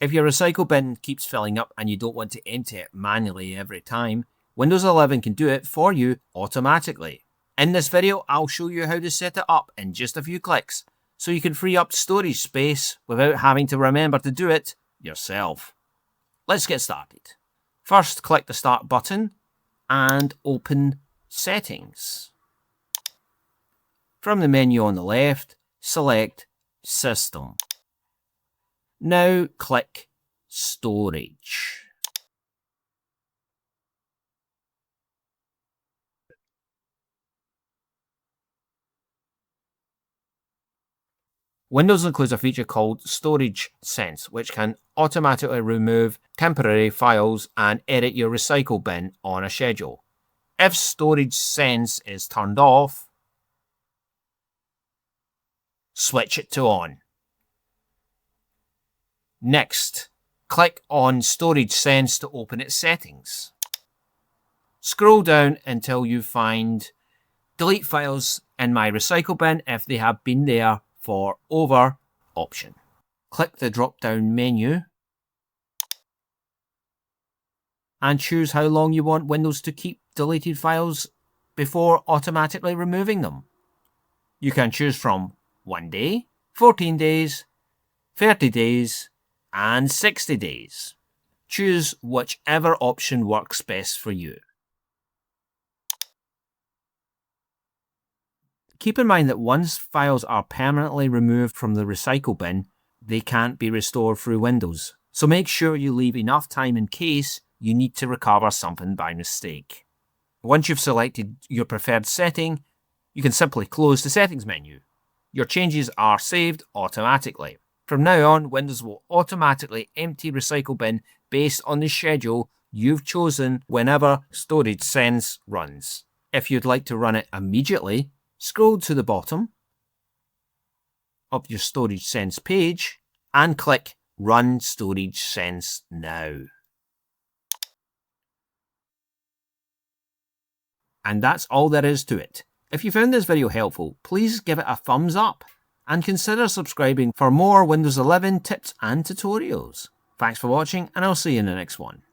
If your recycle bin keeps filling up and you don't want to empty it manually every time, Windows 11 can do it for you automatically. In this video, I'll show you how to set it up in just a few clicks, so you can free up storage space without having to remember to do it yourself. Let's get started. First, click the Start button and open Settings. From the menu on the left, select System. Now click Storage. Windows includes a feature called Storage Sense, which can automatically remove temporary files and edit your recycle bin on a schedule. If Storage Sense is turned off, switch it to on. Next, click on Storage Sense to open its settings. Scroll down until you find Delete Files in my recycle bin if they have been there for over option. Click the drop-down menu and choose how long you want Windows to keep deleted files before automatically removing them. You can choose from 1 day, 14 days, 30 days, and 60 days. Choose whichever option works best for you. Keep in mind that once files are permanently removed from the recycle bin, they can't be restored through Windows. So make sure you leave enough time in case you need to recover something by mistake. Once you've selected your preferred setting, you can simply close the settings menu. Your changes are saved automatically. From now on, Windows will automatically empty recycle bin based on the schedule you've chosen whenever Storage Sense runs. If you'd like to run it immediately, scroll to the bottom of your Storage Sense page and click Run Storage Sense Now. And that's all there is to it. If you found this video helpful, please give it a thumbs up and consider subscribing for more Windows 11 tips and tutorials. Thanks for watching, and I'll see you in the next one.